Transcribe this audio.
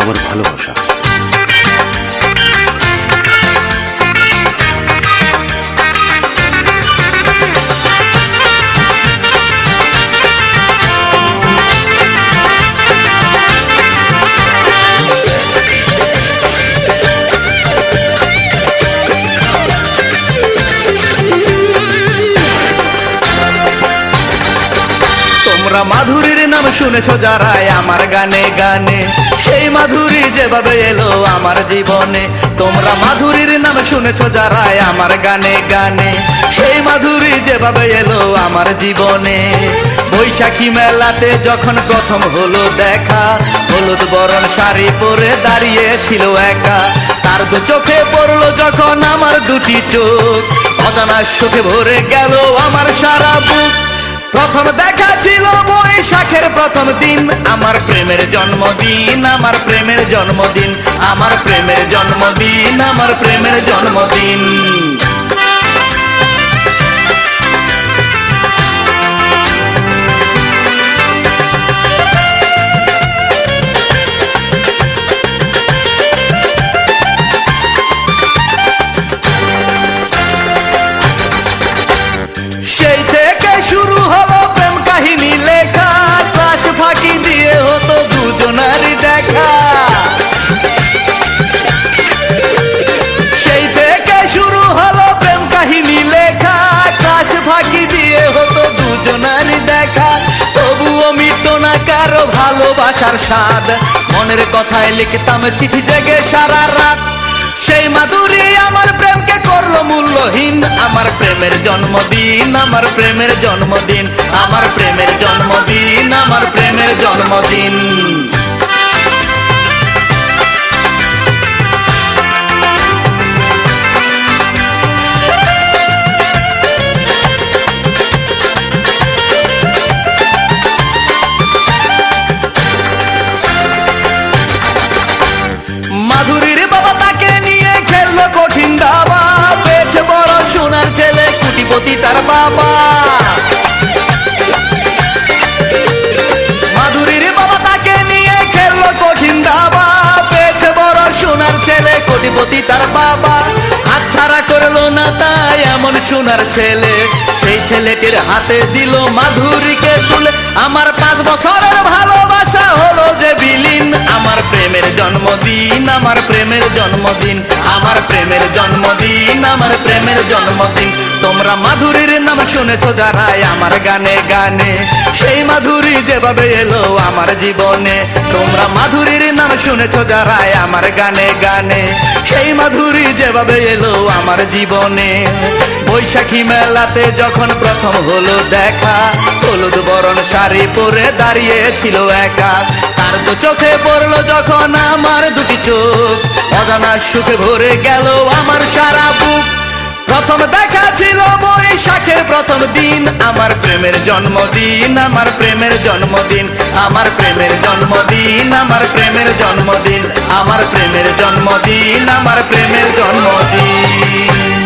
আমার ভালোবাসা। তোমরা মাধুরীর নাম শুনেছ যারা আমার গানে গানে, সেই মাধুরী যেভাবে এলো আমার জীবনে। তোমরা মাধুরীর নাম শুনেছ যারা আমার গানে গানে, সেই মাধুরী যেভাবে এলো আমার জীবনে। বৈশাখী মেলাতে যখন প্রথম হলো দেখা, হলুদ বরণ শাড়ি পরে দাঁড়িয়েছিল একা। তার দু চোখে পড়লো যখন আমার দুটি চোখ, অজানা সুখে ভরে গেল আমার সারা বুক। প্রথম দেখা ছিল বৈশাখের প্রথম দিন, আমার প্রেমের জন্মদিন, আমার প্রেমের জন্মদিন, আমার প্রেমের জন্মদিন, আমার প্রেমের জন্মদিন। সেই থেকে শুরু হলো প্রেম কাহিনী লেখা, ক্লাস ফাঁকি দিয়ে হতো দুজনারই দেখা। সেই থেকে শুরু হলো প্রেম কাহিনী লেখা, ক্লাস ফাঁকি দিয়ে হতো দুজনারই দেখা। তবুও মিটতো না কারো ভালোবাসার স্বাদ, মনের কথায় লিখতাম চিঠি জেগে সারা রাত। সেই মাধুরী আমার প্রেমকে করলো মূল্যহীন, আমার প্রেমের জন্মদিন, আমার প্রেমের জন্মদিন, আমার প্রেমের জন্মদিন, আমার প্রেমের জন্মদিন। মাধুরীর বাবা তাকে নিয়ে খেললো কঠিন দাবা, পেয়েছে বড় সোনার ছেলে কোটিপতি তার বাবা। মাধুরীর বাবা তাকে নিয়ে খেললো কঠিন দাবা, পেয়েছে বড় সোনার ছেলে কোটিপতি তার বাবা। হাতছাড়া করলো না তাই এমন সোনার ছেলে, সেই ছেলেটির হাতে দিল মাধুরীকে তুলে। আমার 5 বছরের ভালোবাসা হলো যে বিলীন, আমার প্রেমের জন্মদিন, আমার প্রেমের জন্মদিন, আমার প্রেমের জন্মদিন, আমার প্রেমের জন্মদিন। তোমরা মাধুরীর নাম শুনেছ যারা আমার গানে গানে, সেই মাধুরী যেভাবে এলো আমার জীবনে। তোমরা মাধুরীর নাম শুনেছ যারা আমার গানে গানে, সেই মাধুরী যেভাবে এলো আমার জীবনে। বৈশাখী মেলাতে যখন প্রথম হলো দেখা, হলুদ বরণ শাড়ি পরে দাঁড়িয়েছিল একা। তার তো চোখে পড়লো যখন আমার দুটি চোখ, অজানা সুখে ভরে গেল আমার সারা বুক। প্রথম দেখা ছিল বৈশাখের প্রথম দিন, আমার প্রেমের জন্মদিন, আমার প্রেমের জন্মদিন, আমার প্রেমের জন্মদিন, আমার প্রেমের জন্মদিন, আমার প্রেমের জন্মদিন, আমার প্রেমের জন্মদিন।